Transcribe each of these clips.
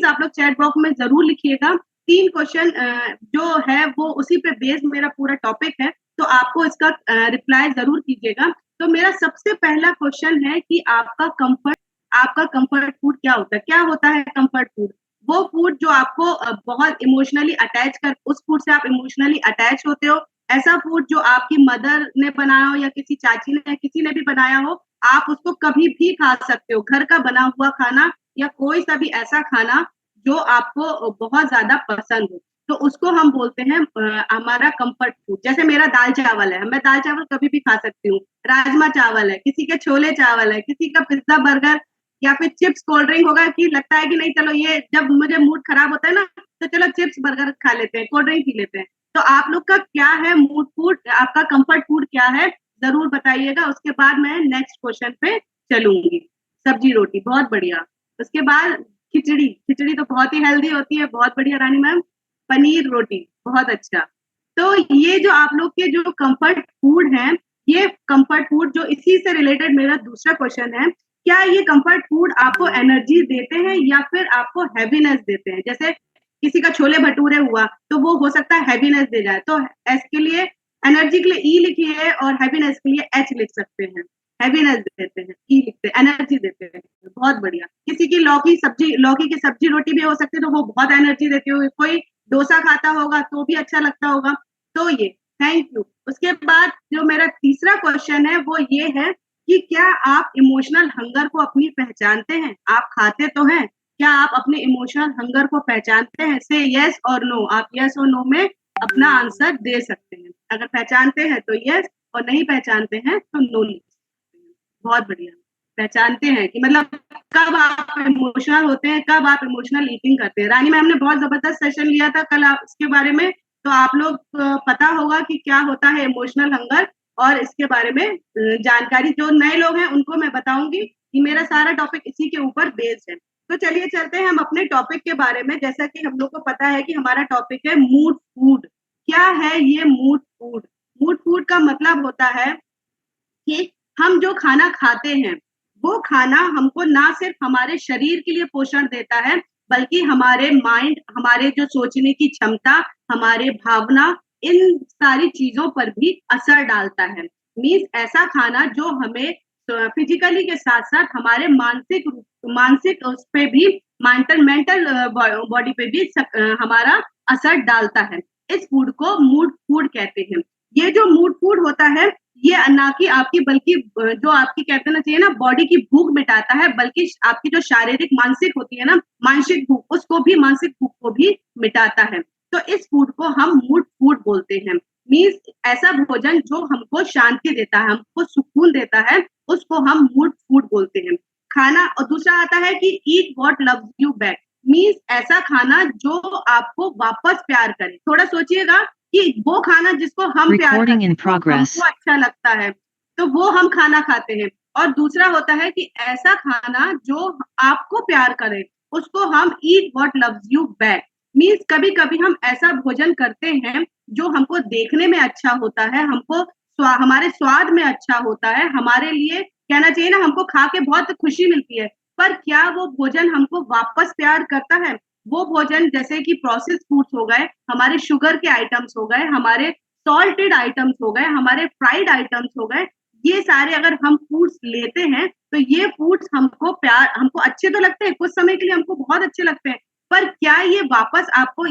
आप लोग chat box में जरूर लिखिएगा। 3 क्वेश्चन जो है वो उसी पे बेस्ड मेरा पूरा टॉपिक है, तो आपको इसका रिप्लाई जरूर कीजिएगा। तो मेरा सबसे पहला क्वेश्चन है कि आपका कंफर्ट फूड क्या होता है? क्या होता है कंफर्ट फूड? वो फूड जो आपको बहुत इमोशनली अटैच कर उस फूड से आप इमोशनली अटैच होते हो, ऐसा फूड जो आपकी मदर ने बनाया हो या किसी चाची ने, किसी ने भी बनाया हो, आप उसको कभी भी खा सकते हो। घर का बना हुआ खाना या कोई सा भी ऐसा खाना जो आपको बहुत ज़्यादा पसंद हो, तो उसको हम बोलते हैं हमारा कंफर्ट फूड। जैसे मेरा दाल-चावल है, मैं दाल-चावल कभी भी खा सकती हूँ। राजमा-चावल है, किसी के छोले-चावल है, किसी का पिज़्ज़ा, बर्गर या फिर चिप्स, कोल्ड ड्रिंक होगा कि लगता है कि नहीं चलो ये जब मुझे मूड खराब होता है ना, तो चलो चिप्स, बर्गर खा लेते हैं, कोल्ड ड्रिंक पी लेते हैं। तो आप लोग का क्या है मूड फूड, आपका कंफर्ट फूड क्या है? ज़रूर बताइएगा, उसके बाद मैं नेक्स्ट क्वेश्चन पे चलूँगी। सब्जी-रोटी, बहुत बढ़िया। उसके बाद खिचड़ी, खिचड़ी तो बहुत ही हेल्दी होती है, बहुत बढ़िया रानी मैम। पनीर रोटी, बहुत अच्छा। तो ये जो आप लोग के जो कंफर्ट फूड हैं, ये कंफर्ट फूड जो इसी से रिलेटेड मेरा दूसरा क्वेश्चन है, क्या ये कंफर्ट फूड आपको एनर्जी देते हैं या फिर आपको हैवीनेस देते हैं? जैसे किसी का छोले-भटूरे हुआ, तो वो हो सकता है हैवीनेस दे जाए, तो एस के लिए एनर्जी के लिए ई लिखिए और हैवीनेस के लिए एच लिख सकते हैं। हैवीनेस देते हैं, ई लिखते हैं, एनर्जी देते हैं, बहुत बढ़िया। किसी की लौकी की सब्जी रोटी भी हो सकती है, तो वो बहुत एनर्जी देती होगी। कोई डोसा खाता होगा, तो भी अच्छा लगता होगा। तो ये, थैंक यू। उसके बाद जो मेरा तीसरा क्वेश्चन है, वो ये है कि क्या आप इमोशनल हंगर को अपनी पहचानते हैं? आप खाते तो हैं, क्या आप अपने इमोशनल हंगर को पहचानते हैं? से येस और नो, आप येस और नो में अपना आंसर दे सकते हैं। अगर पहचानते हैं तो येस और नहीं पहचानते हैं तो नो लिख सकते हैं। बहुत बढ़िया, पहचानते हैं कि मतलब कब आप इमोशनल होते हैं, कब आप इमोशनल ईटिंग करते हैं। रानी मैम ने बहुत ज़बरदस्त सेशन लिया था कल इसके बारे में, तो आप लोग पता होगा कि क्या होता है इमोशनल हंगर और इसके बारे में जानकारी जो नए लोग हैं उनको मैं बताऊँगी कि मेरा सारा टॉपिक इसी के ऊपर बेस्ड है। तो चलिए चलते हैं हम अपने टॉपिक के बारे में। जैसा कि हम लोग को पता है कि हमारा टॉपिक है मूड फूड। क्या है ये मूड फूड? मूड फूड का मतलब होता है कि हम जो खाना खाते हैं, वो खाना हमको ना सिर्फ हमारे शरीर के लिए पोषण देता है, बल्कि हमारे माइंड, हमारे जो सोचने की क्षमता, हमारे भावना, इन सारी चीज़ों पर भी असर डालता है। मीन्स ऐसा खाना जो हमें फिज़िकली के साथ-साथ हमारे मानसिक उस पे भी मेंटल बॉडी पे भी हमारा असर डालता है। इस फूड को मूड फूड कहते हैं। ये जो मूड फूड होता है, ये ना कि आपकी बल्कि जो आपकी कहते ना चाहिए ना बॉडी की भूख मिटाता है, बल्कि आपकी जो शारीरिक मानसिक होती है ना, मानसिक भूख, उसको भी मानसिक भूख को भी मिटाता है। तो इस फूड को हम मूड फूड बोलते हैं। मीन्स ऐसा भोजन जो हमको शांति देता है, हमको सुकून देता है, उसको हम मूड फूड बोलते हैं। खाना और दूसरा आता है कि ईट what loves you back. Means ऐसा खाना जो आपको वापस प्यार करे। थोड़ा सोचिएगा कि वो खाना जिसको हम प्यार करते Recording in हैं, वो progress. हमको अच्छा लगता है, तो वो हम खाना खाते हैं। और दूसरा होता है कि ऐसा खाना जो आपको प्यार करे, उसको हम ईट what loves you back. Means कभी-कभी हम ऐसा भोजन करते हैं, जो हमको देखने में अच्छा होता है, हमको हमारे स्वाद में अच्छा होता है, हमारे लिए कहना चाहिए ना हमको खा के बहुत खुशी मिलती है। पर क्या वो भोजन हमको वापस प्यार करता है? वो भोजन जैसे कि प्रोसेस्ड फूड्स हो गए, हमारे शुगर के आइटम्स हो गए, हमारे सॉल्टेड आइटम्स हो गए, हमारे फ्राइड आइटम्स हो गए, ये सारे अगर हम फूड्स लेते हैं, तो ये फूड्स हमको अच्छे तो लगते हैं, कुछ समय के लिए हमको बहुत अच्छे लगते हैं, पर क्या ये वापस आपको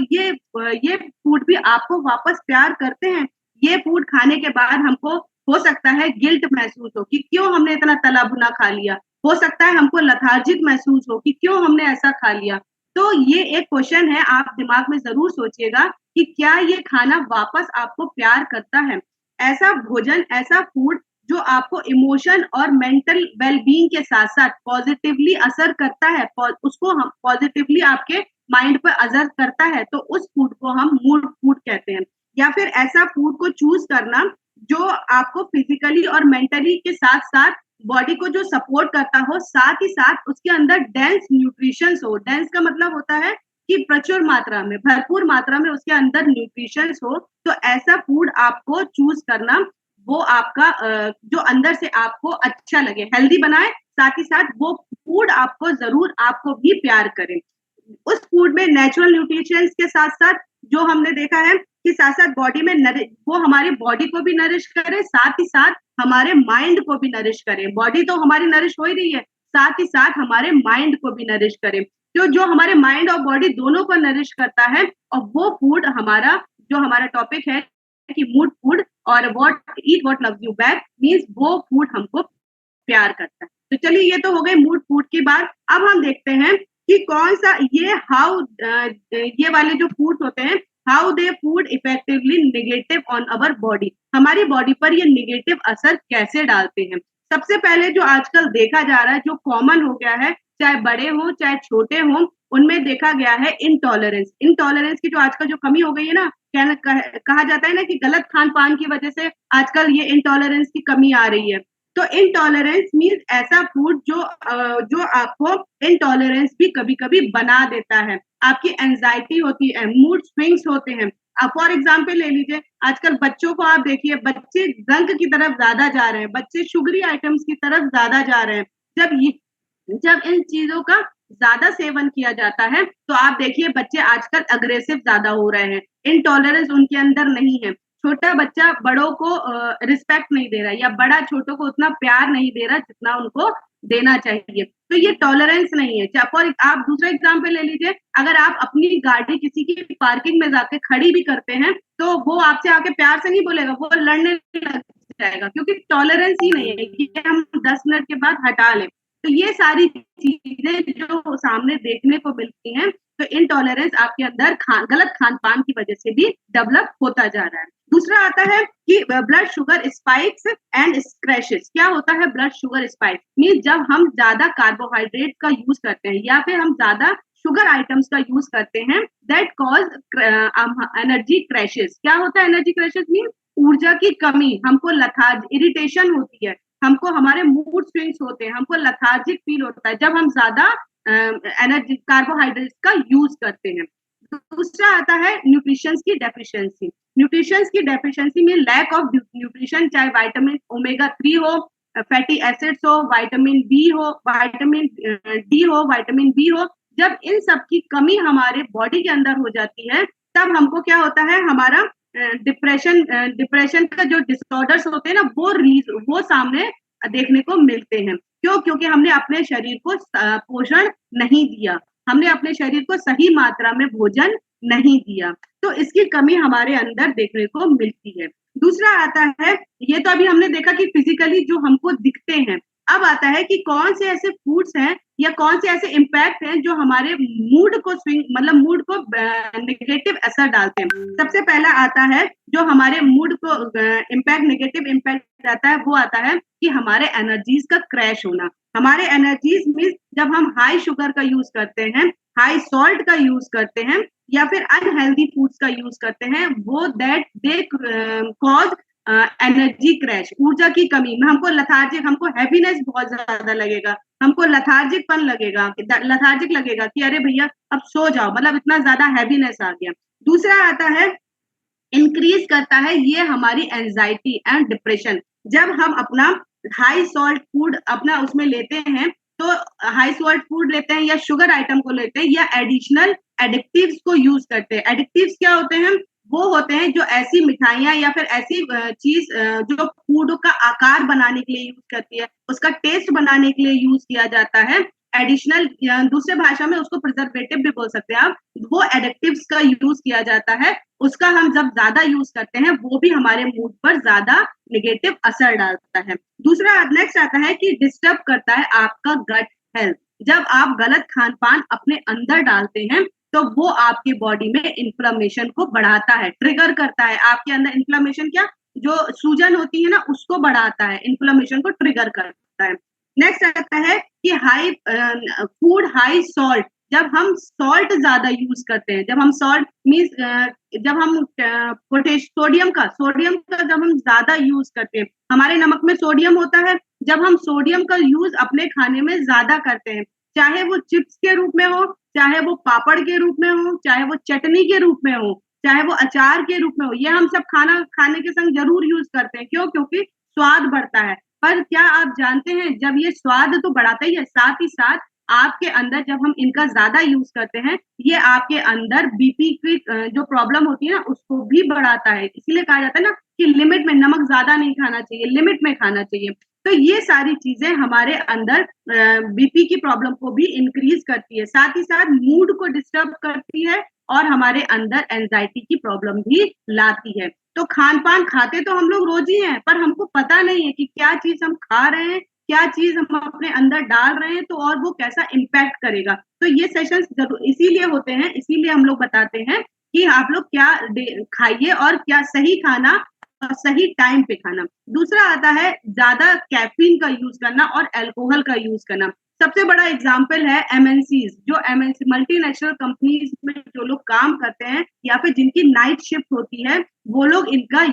ये फूड भी आपको वापस प्यार करते हैं? ये फूड खाने के बाद हमको हो सकता है गिल्ट महसूस हो कि क्यों हमने इतना तला-भुना खा लिया। हो सकता है हमको लेथार्जिक महसूस हो कि क्यों हमने ऐसा खा लिया। तो ये एक क्वेश्चन है, आप दिमाग में ज़रूर सोचिएगा कि क्या ये खाना वापस आपको प्यार करता है? ऐसा भोजन, ऐसा फूड जो आपको इमोशन और मेंटल वेल-बीइंग के साथ-साथ पॉज़िटिवली असर करता है, उसको हम पॉज़िटिवली आपके माइंड पर असर करता है, तो उस फूड को हम मूड फूड कहते हैं। या फिर ऐसा फूड को चूज़ करना जो आपको फिज़िकली और मेंटली के साथ-साथ बॉडी को जो सपोर्ट करता हो, साथ ही साथ उसके अंदर डेंस न्यूट्रिशंस हो। डेंस का मतलब होता है कि प्रचुर मात्रा में, भरपूर मात्रा में उसके अंदर न्यूट्रिशंस हो, तो ऐसा फूड आपको चूज़ करना, वो आपका जो अंदर से आपको अच्छा लगे, हेल्दी बनाए, साथ ही साथ वो फूड आपको ज़रूर आपको भी प्यार करे। उस में नेचुरल न्यूट्रिशंस के साथ-साथ जो हमने देखा है कि साथ-साथ बॉडी में वो हमारी बॉडी को भी नरिश करे, साथ ही साथ हमारे माइंड को भी नरिश करे। बॉडी तो हमारी नरिश हो ही रही है, साथ ही साथ हमारे माइंड को भी नरिश करे। तो जो हमारे माइंड और बॉडी दोनों को नरिश करता है और वो फूड हमारा जो हमारा टॉपिक है कि मूड फूड और what loves you back means वो फूड हमको प्यार करता है। तो चलिए ये तो हो गई मूड फूड की बात। अब हम देखते हैं कि कौन सा ये वाले जो फूड्स होते हैं how they food effectively negative on our body, हमारी बॉडी पर ये नेगेटिव असर कैसे डालते हैं। सबसे पहले जो आजकल देखा जा रहा है, जो कॉमन हो गया है, चाहे बड़े हों चाहे छोटे हों, उनमें देखा गया है इंटॉलरेंस। इंटॉलरेंस की जो आजकल जो कमी हो गई है ना, कहा जाता है ना कि गलत खान पान की वजह से आजकल ये इंटॉलरेंस की कमी आ रही है। तो इनटॉलरेंस मीन्स ऐसा फूड जो आपको इनटॉलरेंस भी कभी-कभी बना देता है। आपकी एंजाइटी होती है, मूड स्विंग्स होते हैं। फॉर एग्जांपल ले लीजिए, आजकल बच्चों को आप देखिए, बच्चे जंक की तरफ ज़्यादा जा रहे हैं, बच्चे शुगरी आइटम्स की तरफ ज़्यादा जा रहे हैं। जब इन चीज़ों का ज़्यादा सेवन किया जाता है, तो आप देखिए बच्चे आजकल अग्रेसिव ज़्यादा हो रहे हैं। इनटॉलरेंस उनके अंदर नहीं है। छोटा बच्चा बड़ों को रिस्पेक्ट नहीं दे रहा है या बड़ा छोटों को उतना प्यार नहीं दे रहा जितना उनको देना चाहिए। तो ये टॉलरेंस नहीं है। फॉर आप दूसरा एग्जांपल ले लीजिए, अगर आप अपनी गाड़ी किसी की पार्किंग में जाके खड़ी भी करते हैं, तो वो आपसे आके प्यार से नहीं बोलेगा, वो लड़ने लग जाएगा क्योंकि टॉलरेंस ही नहीं है कि हम 10 मिनट के बाद हटा लें। तो ये सारी चीज़ें जो सामने देखने को मिलती हैं, तो इनटॉलरेंस आपके अंदर गलत खान-पान की वजह से भी डेवलप होता जा रहा है। दूसरा आता है कि blood sugar spikes and crashes. क्या होता है ब्लड शुगर स्पाइक? मीन्स जब हम ज़्यादा कार्बोहाइड्रेट का यूज़ करते हैं या फिर हम ज़्यादा शुगर आइटम्स का यूज़ करते हैं, दैट कॉज़ एनर्जी क्रैशेस। क्या होता है एनर्जी क्रैशेस? मीन्स ऊर्जा की कमी, हमको इरिटेशन होती है, हमको हमारे मूड स्विंग्स होते हैं, हमको लेथार्जिक फील होता है जब हम ज़्यादा एनर्जी कार्बोहाइड्रेट्स का यूज़ करते हैं। दूसरा आता है न्यूट्रिशंस की डेफिशिएंसी। न्यूट्रिशंस की डेफिशिएंसी में लैक ऑफ न्यूट्रिशन, चाहे विटामिन ओमेगा 3 हो, फैटी एसिड्स हो, विटामिन बी हो, विटामिन डी हो, विटामिन बी हो, जब इन सब की कमी हमारे बॉडी के अंदर हो जाती है, तब हमको क्या होता है, हमारा डिप्रेशन का जो डिसऑर्डर्स होते हैं ना, वो सामने देखने को मिलते हैं। क्यों? क्योंकि हमने अपने शरीर को पोषण नहीं दिया, हमने अपने शरीर को सही मात्रा में भोजन नहीं दिया, तो इसकी कमी हमारे अंदर देखने को मिलती है। दूसरा आता है, ये तो अभी हमने देखा कि फिजिकली जो हमको दिखते हैं। अब आता है कि कौन से ऐसे फूड्स हैं या कौन से ऐसे इम्पैक्ट हैं जो हमारे मूड को मूड को नेगेटिव असर डालते हैं। सबसे पहला आता है जो हमारे मूड को नेगेटिव इम्पैक्ट आता है, वो आता है कि हमारे एनर्जीज का क्रैश होना। हमारे एनर्जीज मीन्स जब हम हाई शुगर का यूज करते हैं, हाई सॉल्ट का यूज करते हैं या फिर अनहेल्दी फूड्स का यूज करते हैं, वो दे कॉज एनर्जी क्रैश, ऊर्जा की कमी में हमको हमको हैवीनेस बहुत ज्यादा लगेगा, हमको लथार्जिक लगेगा कि अरे भैया अब सो जाओ, मतलब इतना ज्यादा हैवीनेस आ गया। दूसरा आता है, इंक्रीज करता है ये हमारी एंजाइटी एंड डिप्रेशन। जब हम अपना हाई सॉल्ट फूड अपना उसमें लेते हैं, तो हाई सॉल्ट फूड लेते हैं या शुगर आइटम को लेते हैं या एडिशनल एडिक्टिव्स को यूज करते हैं। एडिक्टिव्स क्या होते हैं? वो होते हैं जो ऐसी मिठाइयाँ या फिर ऐसी चीज जो फूड का आकार बनाने के लिए यूज करती है, उसका टेस्ट बनाने के लिए यूज किया जाता है। एडिशनल, दूसरे भाषा में उसको प्रिजर्वेटिव भी बोल सकते हैं आप, वो एडिक्टिव्स का यूज किया जाता है। उसका हम जब ज्यादा यूज करते हैं, वो भी हमारे मूड पर ज्यादा नेगेटिव असर डालता है। दूसरा नेक्स्ट आता है कि डिस्टर्ब करता है आपका गट हेल्थ। जब आप गलत खान पान अपने अंदर डालते हैं, तो वो आपकी बॉडी में इन्फ्लेमेशन को बढ़ाता है, ट्रिगर करता है। आपके अंदर इन्फ्लेमेशन, क्या जो सूजन होती है ना, उसको बढ़ाता है, इन्फ्लेमेशन को ट्रिगर करता है। नेक्स्ट आता है कि फूड हाई सॉल्ट। जब हम सॉल्ट ज्यादा यूज करते हैं, जब हम सॉल्ट मीन्स जब हम सोडियम का जब हम ज्यादा यूज करते हैं, हमारे नमक में सोडियम होता है, जब हम सोडियम का यूज अपने खाने में ज्यादा करते हैं, चाहे वो चिप्स के रूप में हो, चाहे वो पापड़ के रूप में हो, चाहे वो चटनी के रूप में हो, चाहे वो अचार के रूप में हो, ये हम सब खाना खाने के संग जरूर यूज करते हैं। क्यों? क्योंकि स्वाद बढ़ता है। पर क्या आप जानते हैं, जब ये स्वाद तो बढ़ाता ही है, साथ ही साथ आपके अंदर जब हम इनका ज्यादा यूज करते हैं, ये आपके अंदर बीपी की जो प्रॉब्लम होती है ना उसको भी बढ़ाता है। इसीलिए कहा जाता है ना कि लिमिट में, नमक ज्यादा नहीं खाना चाहिए, लिमिट में खाना चाहिए। तो ये सारी चीजें हमारे अंदर बीपी की प्रॉब्लम को भी इंक्रीज करती है, साथ ही साथ मूड को डिस्टर्ब करती है और हमारे अंदर एंजाइटी की प्रॉब्लम भी लाती है। तो खान पान खाते तो हम लोग रोज ही हैं, पर हमको पता नहीं है कि क्या चीज हम खा रहे हैं, क्या चीज हम अपने अंदर डाल रहे हैं, तो और वो कैसा इम्पैक्ट करेगा। तो ये सेशंस जरूर इसीलिए होते हैं, इसीलिए हम लोग बताते हैं कि आप लोग क्या खाइए और क्या सही खाना और सही टाइम पे खाना। दूसरा आता है ज्यादा कैफीन का यूज करना और अल्कोहल का यूज करना। सबसे बड़ा एग्जाम्पल है एमएनसीज, जो एमएनसी मल्टीनेशनल कंपनीज में जो लोग काम करते हैं या फिर जिनकी नाइट शिफ्ट होती है, वो लोग इनका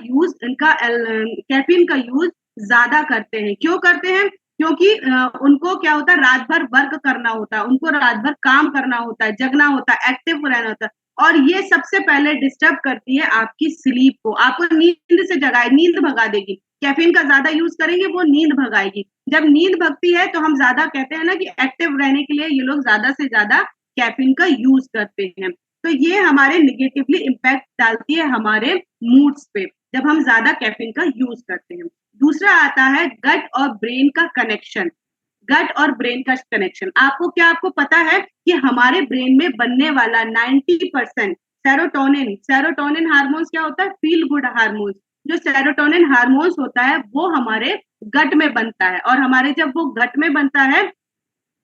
कैफीन का यूज ज्यादा करते हैं। क्यों करते हैं? क्योंकि उनको क्या होता है, रात भर वर्क करना होता है, उनको रात भर काम करना होता है, जगना होता है, एक्टिव रहना होता है, और ये सबसे पहले डिस्टर्ब करती है आपकी स्लीप को, आपको नींद से जगाए, नींद भगा देगी। कैफीन का ज्यादा यूज करेंगे, वो नींद भगाएगी। जब नींद भगती है तो हम ज्यादा कहते हैं ना कि एक्टिव रहने के लिए ये लोग ज्यादा से ज्यादा कैफीन का यूज करते हैं। तो ये हमारे निगेटिवली इम्पैक्ट डालती है हमारे मूड्स पे, जब हम ज्यादा कैफीन का यूज करते हैं। दूसरा आता है गट और ब्रेन का कनेक्शन। गट और ब्रेन का कनेक्शन, आपको पता है कि हमारे ब्रेन में बनने वाला 90% सेरोटोनिन, सेरोटोनिन हार्मोन्स क्या होता है? Feel good hormones. जो सेरोटोनिन हार्मोन्स होता है वो हमारे गट में बनता है, और हमारे जब वो गट में बनता है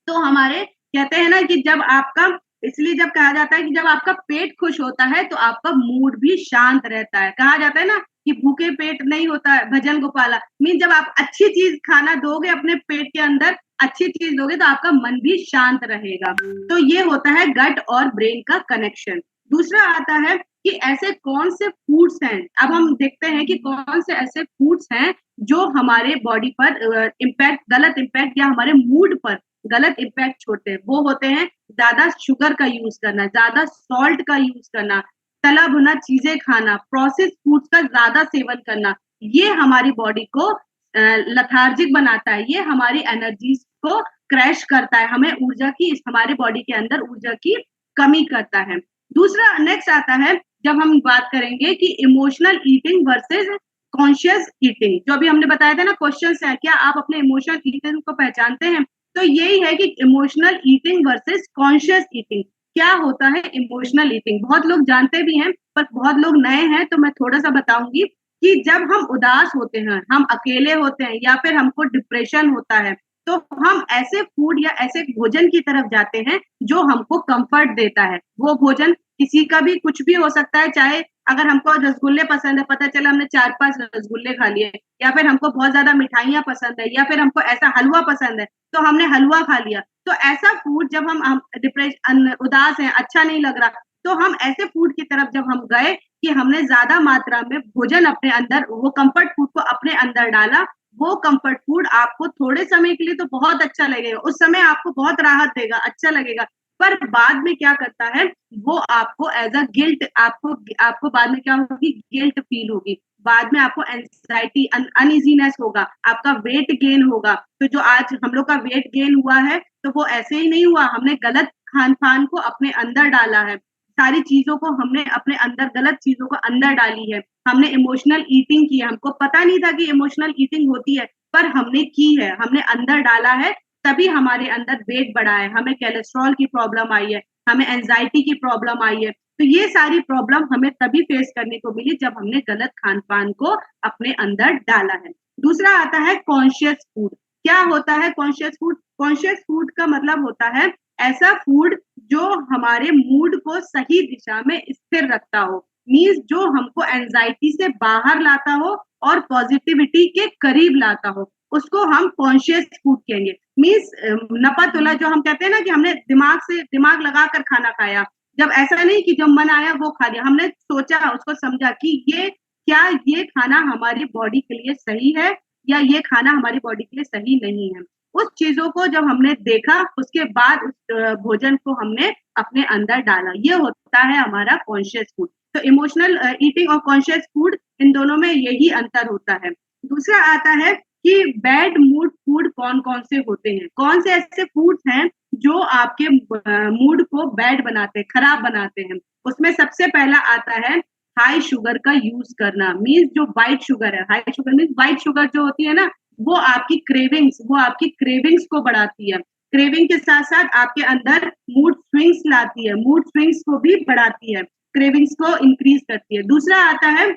तो हमारे कहते हैं ना कि जब आपका, इसलिए जब कहा जाता है कि जब आपका पेट खुश होता है तो आपका मूड भी शांत रहता है। कहा जाता है ना कि भूखे पेट नहीं होता है भजन गोपाला, मीन जब आप अच्छी चीज खाना दोगे अपने पेट के अंदर, अच्छी चीज दोगे तो आपका मन भी शांत रहेगा। तो ये होता है गट और ब्रेन का कनेक्शन। दूसरा आता है कि ऐसे कौन से फूड्स हैं, अब हम देखते हैं कि कौन से ऐसे फूड्स हैं जो हमारे बॉडी पर इम्पैक्ट, गलत इम्पैक्ट या हमारे मूड पर गलत इम्पैक्ट छोड़ते हैं। वो होते हैं ज्यादा शुगर का यूज करना, ज्यादा सॉल्ट का यूज करना, तला भुना चीजें खाना, प्रोसेस फूड्स का ज्यादा सेवन करना। ये हमारी बॉडी को लथार्जिक बनाता है, ये हमारी एनर्जी को क्रैश करता है, हमें ऊर्जा की, हमारे बॉडी के अंदर ऊर्जा की कमी करता है। दूसरा नेक्स्ट आता है, जब हम बात करेंगे कि emotional eating versus conscious eating, जो अभी हमने बताया था ना क्वेश्चन है, क्या आप अपने इमोशनल ईटिंग को पहचानते हैं? तो यही है कि emotional eating versus conscious eating. क्या होता है इमोशनल ईटिंग? बहुत लोग जानते भी हैं पर बहुत लोग नए हैं, तो मैं थोड़ा सा बताऊंगी कि जब हम उदास होते हैं, हम अकेले होते हैं या फिर हमको डिप्रेशन होता है, तो हम ऐसे फूड या ऐसे भोजन की तरफ जाते हैं जो हमको कंफर्ट देता है। वो भोजन किसी का भी कुछ भी हो सकता है, चाहे अगर हमको रसगुल्ले पसंद है, पता चला हमने 4-5 रसगुल्ले खा लिए, या फिर हमको बहुत ज्यादा मिठाइयाँ पसंद है, या फिर हमको ऐसा हलवा पसंद है तो हमने हलवा खा लिया। तो ऐसा फूड जब हम डिप्रेशन, उदास हैं, अच्छा नहीं लग रहा, तो हम ऐसे फूड की तरफ जब हम गए कि हमने ज्यादा मात्रा में भोजन अपने अंदर, वो कंफर्ट फूड को अपने अंदर डाला, वो कंफर्ट फूड आपको थोड़े समय के लिए तो बहुत अच्छा लगेगा, उस समय आपको बहुत राहत देगा, अच्छा लगेगा, पर बाद में क्या करता है, वो आपको एज अ गिल्ट, आपको बाद में क्या होगी, गिल्ट फील होगी, बाद में आपको एंजाइटी, अनइजीनेस होगा, आपका वेट गेन होगा। तो जो आज हम लोग का वेट गेन हुआ है, तो वो ऐसे ही नहीं हुआ, हमने गलत खान पान को अपने अंदर डाला है, सारी चीजों को हमने अपने अंदर, गलत चीजों को अंदर डाली है, हमने इमोशनल ईटिंग की है, हमको पता नहीं था कि इमोशनल ईटिंग होती है, पर हमने की है, हमने अंदर डाला है, तभी हमारे अंदर वेट बढ़ा है, हमें कोलेस्ट्रॉल की प्रॉब्लम आई है, हमें एंजाइटी की प्रॉब्लम आई है। तो ये सारी प्रॉब्लम हमें तभी फेस करने को मिली जब हमने गलत खान पान को अपने अंदर डाला है। दूसरा आता है कॉन्शियस फूड। क्या होता है कॉन्शियस फूड? कॉन्शियस फूड का मतलब होता है ऐसा फूड जो हमारे मूड को सही दिशा में स्थिर रखता हो, मीन्स जो हमको एंजाइटी से बाहर लाता हो और पॉजिटिविटी के करीब लाता हो, उसको हम कॉन्शियस फूड कहेंगे। मीन्स नपा तुला, जो हम कहते हैं ना कि हमने दिमाग लगा कर खाना खाया, जब ऐसा नहीं कि जब मन आया वो खा लिया, हमने सोचा, उसको समझा कि ये खाना हमारी बॉडी के लिए सही है या ये खाना हमारी बॉडी के लिए सही नहीं है। उस चीजों को जब हमने देखा, उसके बाद उस भोजन को हमने अपने अंदर डाला, ये होता है हमारा कॉन्शियस फूड। तो इमोशनल ईटिंग और कॉन्शियस फूड, इन दोनों में यही अंतर होता है। दूसरा आता है कि बैड मूड फूड कौन कौन से होते हैं, कौन से ऐसे फूड्स हैं जो आपके मूड को बैड बनाते हैं, खराब बनाते हैं। उसमें सबसे पहला आता है हाई शुगर का यूज करना, मीन्स जो व्हाइट शुगर है, high sugar means white sugar जो होती है ना, वो आपकी क्रेविंग्स को बढ़ाती है। क्रेविंग के साथ साथ आपके अंदर मूड स्विंग्स लाती है, मूड स्विंग्स को भी बढ़ाती है, क्रेविंग्स को इंक्रीज करती है। दूसरा आता है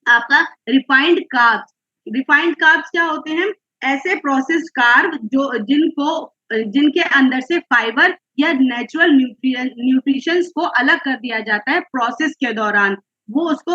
आपका रिफाइंड कार्ब्स। रिफाइंड कार्ब्स क्या होते हैं? ऐसे प्रोसेस्ड कार्ब जो जिनके अंदर से फाइबर या नेचुरल न्यूट्रिशंस को अलग कर दिया जाता है प्रोसेस के दौरान, वो उसको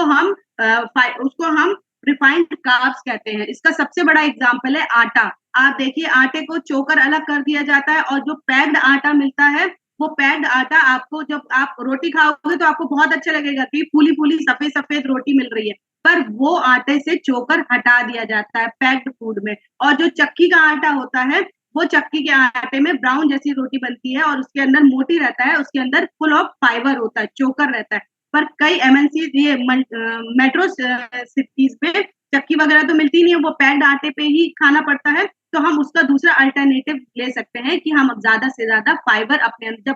हम रिफाइंड कार्ब्स कहते हैं। इसका सबसे बड़ा एग्जांपल है आटा। आप देखिए आटे को चोकर अलग कर दिया जाता है और जो पैक्ड आटा मिलता है, वो पैक्ड आटा आपको जब आप रोटी खाओगे तो आपको बहुत अच्छा लगेगा कि फूली फूली सफेद सफेद रोटी मिल रही है, पर वो आटे से चोकर हटा दिया जाता है पैक्ड फूड में। और जो चक्की का आटा होता है, वो चक्की के आटे में ब्राउन जैसी रोटी बनती है और उसके अंदर मोटी रहता है, उसके अंदर फुल ऑफ फाइबर होता है, चोकर रहता है। पर कई एमएनसी ये मेट्रो सिटीज में चक्की वगैरह तो मिलती नहीं है, वो पैक्ड आटे पे ही खाना पड़ता है। तो हम उसका दूसरा अल्टरनेटिव ले सकते हैं कि हम ज्यादा से ज्यादा फाइबर अपने अंदर,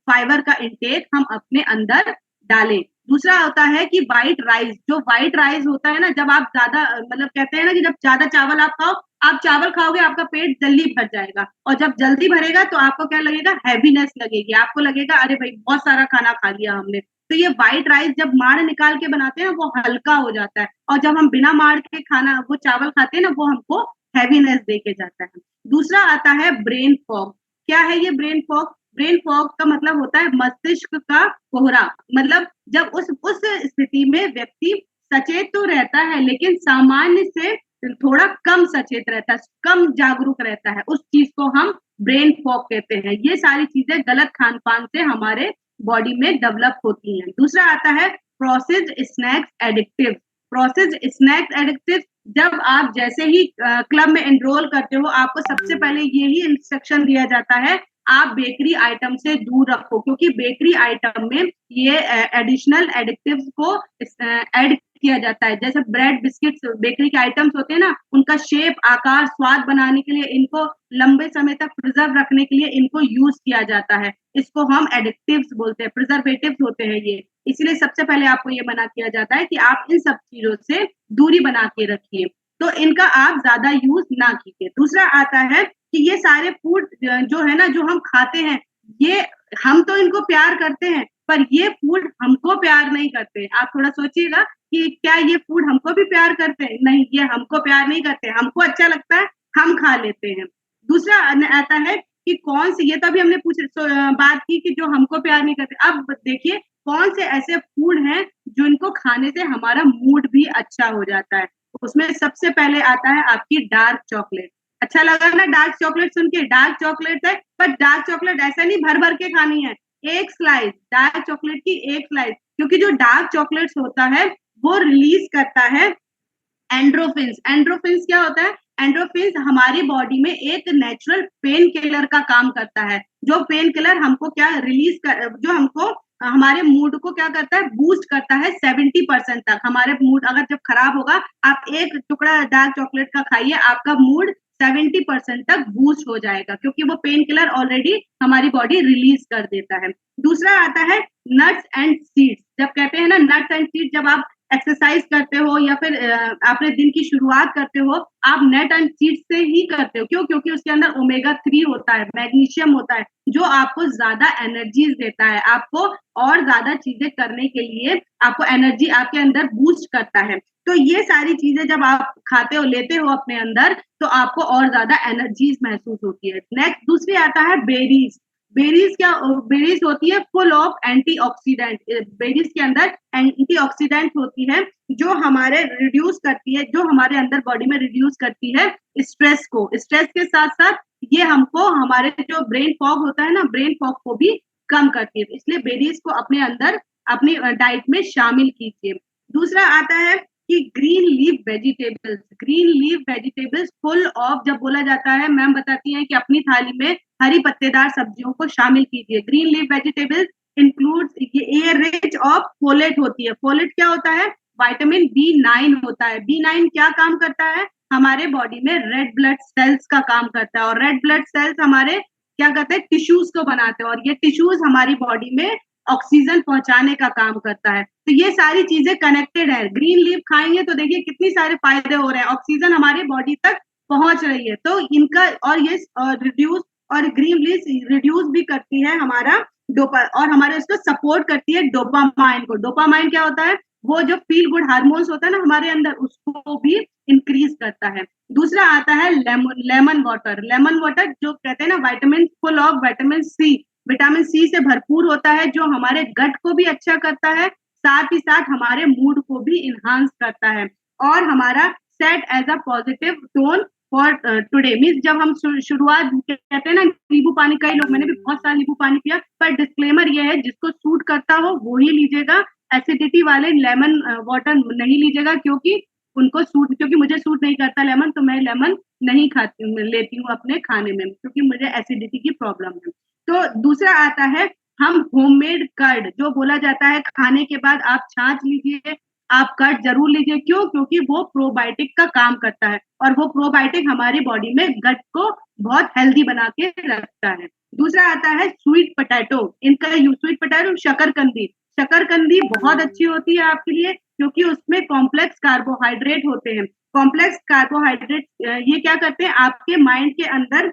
फाइबर का इंटेक हम अपने अंदर डालें। दूसरा होता है कि व्हाइट राइस। जो व्हाइट राइस होता है ना, जब आप ज्यादा मतलब कहते हैं ना कि जब ज्यादा चावल आप खाओ, आप चावल खाओगे आपका पेट जल्दी भर जाएगा, और जब जल्दी भरेगा तो आपको क्या लगेगा? हैवीनेस लगेगी, आपको लगेगा अरे भाई बहुत सारा खाना खा लिया हमने। तो ये व्हाइट राइस जब माड़ निकाल के बनाते हैं वो हल्का हो जाता है, और जब हम बिना माड़ के खाना वो चावल खाते हैं ना, वो हमको हैवीनेस दे के जाता है। दूसरा आता है ब्रेन फॉग। क्या है ये ब्रेन फॉग? ब्रेन फॉग का मतलब होता है मस्तिष्क का कोहरा। मतलब जब उस स्थिति में व्यक्ति सचेत तो रहता है, लेकिन सामान्य से थोड़ा कम सचेत रहता है, कम जागरूक रहता है, उस चीज को हम ब्रेन फॉग कहते हैं। ये सारी चीजें गलत खान पान से हमारे बॉडी में डेवलप होती हैं। दूसरा आता है processed snacks addictive. Processed snacks addictive, जब आप जैसे ही क्लब में एनरोल करते हो, आपको सबसे पहले यही इंस्ट्रक्शन दिया जाता है, आप बेकरी आइटम से दूर रखो, क्योंकि बेकरी आइटम में ये एडिशनल एडिक्टिव्स को ऐड किया जाता है। जैसे ब्रेड, बिस्किट्स, बेकरी के आइटम्स होते हैं ना, उनका शेप, आकार, स्वाद बनाने के लिए, इनको लंबे समय तक प्रिजर्व रखने के लिए इनको यूज किया जाता है। इसको हम एडिक्टिव्स बोलते हैं, प्रिजर्वेटिव्स होते हैं ये। इसलिए सबसे पहले आपको ये मना किया जाता है कि आप इन सब चीजों से दूरी बना के रखिए, तो इनका आप ज्यादा यूज ना कीजिए। दूसरा आता है कि ये सारे फूड जो है ना, जो हम खाते हैं, ये हम तो इनको प्यार करते हैं, पर ये फूड हमको प्यार नहीं करते। आप थोड़ा सोचिएगा कि क्या ये फूड हमको भी प्यार करते हैं? नहीं, ये हमको प्यार नहीं करते, हमको अच्छा लगता है, हम खा लेते हैं। दूसरा आता है कि कौन से, ये तो अभी हमने बात की कि जो हमको प्यार नहीं करते। अब देखिए कौन से ऐसे फूड हैं जिनको खाने से हमारा मूड भी अच्छा हो जाता है। उसमें सबसे पहले आता है आपकी डार्क चॉकलेट। अच्छा लगा ना डार्क चॉकलेट सुन के? डार्क चॉकलेट है, पर डार्क चॉकलेट ऐसा नहीं भर भर के खानी है, एक स्लाइस, डार्क चॉकलेट की एक स्लाइस। क्योंकि जो डार्क चॉकलेट्स होता है वो रिलीज करता है एंड्रोफिन्स। एंड्रोफिन्स क्या होता है? एंड्रोफिन्स हमारी बॉडी में एक नेचुरल पेन किलर का काम करता है। जो पेन किलर हमको क्या रिलीज कर, जो हमको हमारे मूड को क्या करता है? बूस्ट करता है 70% तक। हमारे मूड अगर जब खराब होगा, आप एक टुकड़ा डार्क चॉकलेट का खाइए, आपका मूड 70% तक बूस्ट हो जाएगा, क्योंकि वो पेन किलर ऑलरेडी हमारी बॉडी रिलीज कर देता है। दूसरा आता है नट्स एंड सीड्स। जब कहते हैं ना नट्स एंड सीड्स, जब आप एक्सरसाइज करते हो या फिर अपने दिन की शुरुआत करते हो, आप नट एंड सीड्स से ही करते हो। क्यों? क्योंकि उसके अंदर ओमेगा 3 होता है, मैग्नीशियम होता है, जो आपको ज्यादा एनर्जीज देता है, आपको और ज्यादा चीजें करने के लिए आपको एनर्जी आपके अंदर बूस्ट करता है। तो ये सारी चीजें जब आप खाते हो, लेते हो अपने अंदर, तो आपको और ज्यादा एनर्जीज महसूस होती है। नेक्स्ट दूसरी आता है बेरीज। बेरीज होती है फुल ऑफ एंटीऑक्सीडेंट। बेरीज के अंदर एंटीऑक्सीडेंट होती है, जो हमारे रिड्यूस करती है, जो हमारे अंदर बॉडी में रिड्यूस करती है स्ट्रेस को। स्ट्रेस के साथ साथ ये हमको हमारे जो ब्रेन फॉग होता है ना, ब्रेन फॉग को भी कम करती है। इसलिए बेरीज को अपने अंदर अपनी डाइट में शामिल कीजिए। दूसरा आता है कि green leaf vegetables. Green leaf vegetables full of, जब बोला जाता है, मैम बताती हैं कि अपनी थाली में हरी पत्तेदार सब्जियों को शामिल कीजिए। ग्रीन लीफ वेजिटेबल्स इंक्लूड्स, ये रिच ऑफ फोलेट होती है। फोलेट क्या होता है? विटामिन B9 होता है। B9 क्या काम करता है? हमारे बॉडी में रेड ब्लड सेल्स का काम करता है, और रेड ब्लड सेल्स हमारे क्या करते हैं, टिश्यूज को बनाते हैं, और ये टिश्यूज हमारी बॉडी में ऑक्सीजन पहुंचाने का काम करता है। तो ये सारी चीजें कनेक्टेड है। ग्रीन लीफ खाएंगे तो देखिए कितनी सारे फायदे हो रहे हैं, ऑक्सीजन हमारी बॉडी तक पहुंच रही है। तो इनका और ये रिड्यूस, और ग्रीन लीफ रिड्यूस भी करती है हमारा डोपा, और हमारे उसको सपोर्ट करती है डोपामाइन को। डोपामाइन क्या होता है, वो जो फील गुड हार्मोन्स होता है ना हमारे अंदर, उसको भी इंक्रीज करता है। दूसरा आता है lemon, lemon water. Lemon water जो कहते हैं ना, vitamin, full of vitamin C, vitamin C से भरपूर होता है, जो हमारे गट को भी अच्छा करता है, साथ ही साथ हमारे मूड को भी इन्हांस करता है, और हमारा set as a positive tone for today. Means जब हम शुरुआत कहते हैं ना नींबू पानी, कई लोग, मैंने भी बहुत सारा नींबू पानी पिया, पर डिस्क्लेमर ये है जिसको सूट करता हो वो ही लीजिएगा, एसिडिटी वाले लेमन वाटर नहीं लीजिएगा, क्योंकि उनको सूट, क्योंकि मुझे सूट नहीं करता लेमन, तो मैं लेमन नहीं खाती हूँ, लेती हूँ अपने खाने में, क्योंकि मुझे एसिडिटी की प्रॉब्लम है। तो दूसरा आता है, हम होममेड कर्ड, जो बोला जाता है खाने के बाद आप छाछ लीजिए, आप कर्ड जरूर लीजिए। क्यों? क्योंकि वो प्रोबायोटिक का काम करता है, और वो प्रोबायोटिक हमारी बॉडी में गट को बहुत हेल्दी बना के रखता है। दूसरा आता है स्वीट पोटैटो, इनका यूज, स्वीट पोटैटो, शकरकंदी। शकरकंदी बहुत अच्छी होती है आपके लिए, क्योंकि उसमें कॉम्प्लेक्स कार्बोहाइड्रेट होते हैं। कॉम्प्लेक्स कार्बोहाइड्रेट ये क्या करते हैं, आपके माइंड के अंदर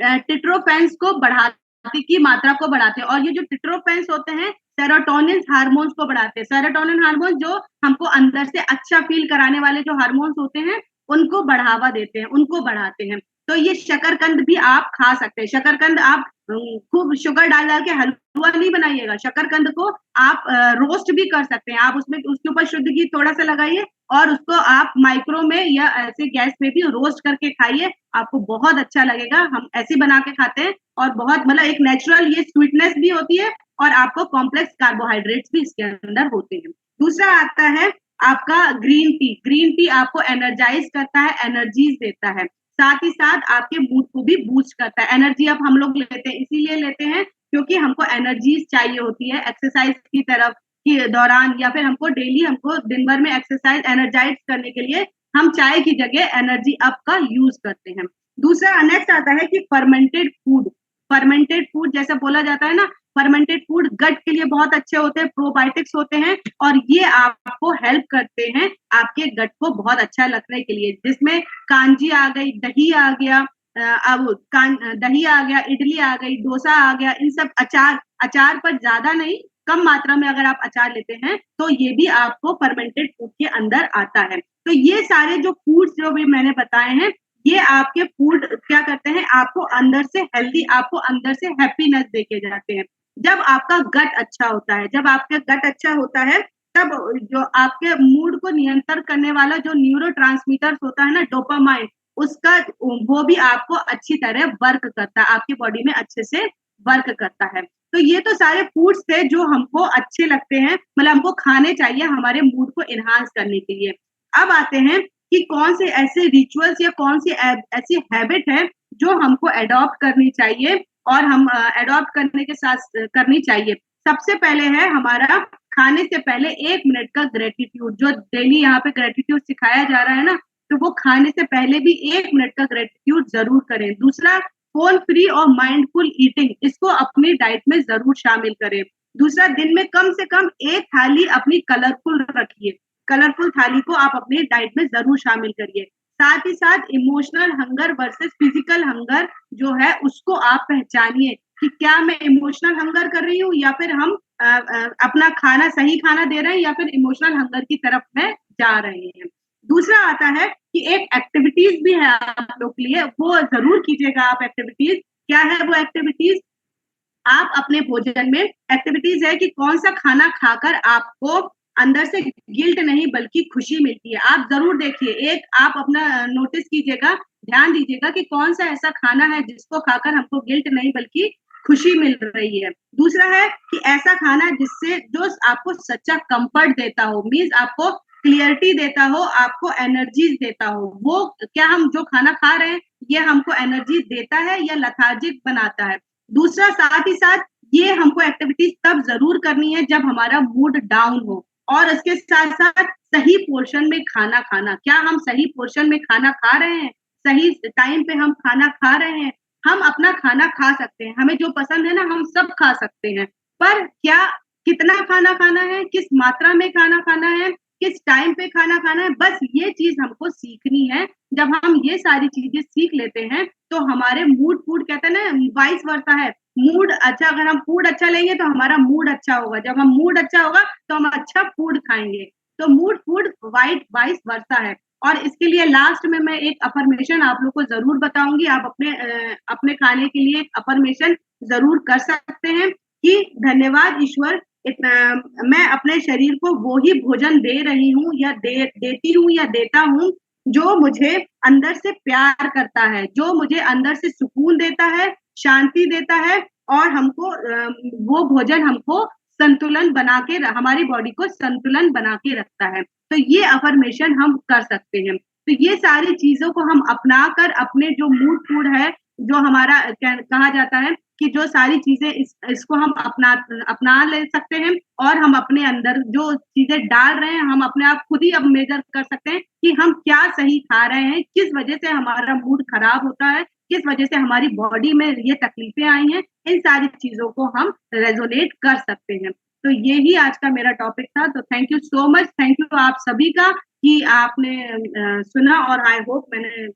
टिट्रोफेंस को बढ़ाते की मात्रा को बढ़ाते हैं, और ये जो टिट्रोफेंस होते हैं सेरोटोनिन हार्मोन्स को बढ़ाते हैं। सेरोटोनिन हार्मोन जो हमको अंदर से अच्छा फील कराने वाले जो हार्मोन्स होते हैं, उनको बढ़ावा देते हैं, उनको बढ़ाते हैं। तो ये शकरकंद भी आप खा सकते हैं। शकरकंद आप खूब शुगर डाल डाल के हलवा नहीं बनाइएगा, शकरकंद को आप रोस्ट भी कर सकते हैं। आप उसमें उसके ऊपर शुद्ध घी थोड़ा सा लगाइए, और उसको आप माइक्रो में या ऐसे गैस में भी रोस्ट करके खाइए, आपको बहुत अच्छा लगेगा। हम ऐसे बना के खाते हैं, और बहुत मतलब एक नेचुरल ये स्वीटनेस भी होती है, और आपको कॉम्प्लेक्स कार्बोहाइड्रेट्स भी इसके अंदर होते हैं। दूसरा आता है आपका ग्रीन टी। ग्रीन टी आपको एनर्जाइज करता है, एनर्जीज देता है, साथ ही साथ आपके मूड को भी बूस्ट करता है। एनर्जी अब हम लोग लेते हैं, इसीलिए लेते हैं क्योंकि हमको एनर्जीज चाहिए होती है एक्सरसाइज की तरफ के दौरान, या फिर हमको डेली, हमको दिन भर में एक्सरसाइज एनर्जाइज करने के लिए हम चाय की जगह एनर्जी अप का यूज करते हैं। दूसरा नेक्स्ट आता है कि फर्मेंटेड फूड। फर्मेंटेड फूड जैसा बोला जाता है ना, फर्मेंटेड फूड गट के लिए बहुत अच्छे होते हैं, प्रोबायोटिक्स होते हैं, और ये आपको हेल्प करते हैं आपके गट को बहुत अच्छा लगने के लिए। जिसमें कांजी आ गई, दही आ गया, अब दही आ गया, इडली आ गई, डोसा आ गया, इन सब, अचार, अचार पर ज्यादा नहीं, कम मात्रा में अगर आप अचार लेते हैं तो ये भी आपको फर्मेंटेड फूड के अंदर आता है। तो ये सारे जो फूड्स जो भी मैंने बताए हैं, ये आपके फूड क्या करते हैं, आपको अंदर से हेल्दी, आपको अंदर से हैप्पीनेस देके जाते हैं। जब आपका गट अच्छा होता है, जब आपका गट अच्छा होता है, तब जो आपके मूड को नियंत्रण करने वाला जो न्यूरोट्रांसमीटर्स होता है ना, डोपामाइन, उसका वो भी आपको अच्छी तरह वर्क करता है, आपकी बॉडी में अच्छे से वर्क करता है। तो ये तो सारे फूड्स थे जो हमको अच्छे लगते हैं, मतलब हमको खाने चाहिए हमारे मूड को एनहांस करने के लिए। अब आते हैं कि कौन से ऐसे रिचुअल्स या कौन सी ऐसी हैबिट है जो हमको अडॉप्ट करनी चाहिए, और हम अडॉप्ट करने के साथ करनी चाहिए। सबसे पहले है हमारा खाने से पहले 1 मिनट का ग्रेटिट्यूड, जो डेली यहाँ पे ग्रेटिट्यूड सिखाया जा रहा है ना, तो वो खाने से पहले भी 1 मिनट का ग्रेटिट्यूड जरूर करें। दूसरा, फोन फ्री और माइंडफुल ईटिंग, इसको अपनी डाइट में जरूर शामिल करें। दूसरा, दिन में कम से कम 1 थाली अपनी कलरफुल रखिए, कलरफुल थाली को आप अपनी डाइट में जरूर शामिल करिए। साथ ही साथ emotional hunger versus physical hunger जो है, उसको आप पहचानिए कि क्या मैं इमोशनल हंगर कर रही हूँ, या फिर हम अपना खाना, सही खाना दे रहे हैं, या फिर इमोशनल हंगर की तरफ में जा रहे हैं। दूसरा आता है कि एक एक्टिविटीज भी है आप लोग के लिए, वो जरूर कीजिएगा आप एक्टिविटीज। क्या है वो एक्टिविटीज? आप अपने भोजन में, एक्टिविटीज है कि कौन सा खाना खाकर आपको अंदर से गिल्ट नहीं बल्कि खुशी मिलती है। आप जरूर देखिए, एक आप अपना नोटिस कीजिएगा, ध्यान दीजिएगा कि कौन सा ऐसा खाना है जिसको खाकर हमको गिल्ट नहीं बल्कि खुशी मिल रही है। दूसरा है कि ऐसा खाना जिससे, जो आपको सच्चा कंफर्ट देता हो, मीन्स आपको क्लियरिटी देता हो, आपको एनर्जीज देता हो। वो क्या, हम जो खाना खा रहे हैं ये हमको एनर्जी देता है या लथार्जिक बनाता है। दूसरा, साथ ही साथ ये हमको एक्टिविटीज तब जरूर करनी है जब हमारा मूड डाउन हो, और उसके साथ साथ सही पोर्शन में खाना खाना। क्या हम सही पोर्शन में खाना खा रहे हैं? सही टाइम पे हम खाना खा रहे हैं? हम अपना खाना खा सकते हैं, हमें जो पसंद है ना हम सब खा सकते हैं, पर क्या कितना खाना खाना है, किस मात्रा में खाना खाना है, किस टाइम पे खाना खाना है, बस ये चीज़ हमको सीखनी है। जब हम ये सारी चीज़ें सीख लेते हैं, तो हमारे मूड कहते हैं ना वाइस वर्सा है, मूड अच्छा अगर हम फूड अच्छा लेंगे तो हमारा मूड अच्छा होगा, जब हम मूड अच्छा होगा तो हम अच्छा फूड खाएँगे। तो मूड फूड वाइस वर्सा है। और इसके लिए लास्ट में मैं एक अफ़र्मेशन आप लोग को ज़रूर बताऊँगी, आप अपने खाने के लिए एक अफ़र्मेशन ज़रूर कर सकते हैं कि धन्यवाद ईश्वर इतना मैं अपने शरीर को वो ही भोजन दे रही हूँ या देती हूँ या देता हूँ, जो मुझे अंदर से प्यार करता है, जो मुझे अंदर से सुकून देता है, शांति देता है और हमको वो भोजन हमको संतुलन बना के हमारी बॉडी को संतुलन बना के रखता है। तो ये अफ़र्मेशन हम कर सकते हैं। तो ये सारी चीज़ों को हम अपनाकर अपने जो मूड फूड है, जो हमारा कहा जाता है कि जो सारी चीज़ें इसको हम अपना ले सकते हैं और हम अपने अंदर जो चीज़ें डाल रहे हैं, हम अपने आप खुद ही अब मेज़र कर सकते हैं कि हम क्या सही खा रहे हैं, किस वज़ह से हमारा मूड खराब होता है, किस वज़ह से हमारी बॉडी में ये तकलीफ़ें आई हैं, इन सारी चीज़ों को हम रेज़ोनेट कर सकते हैं। तो यही आज का मेरा टॉपिक था, तो thank you so much, thank you आप सभी का कि आपने सुना और आई होप मैंने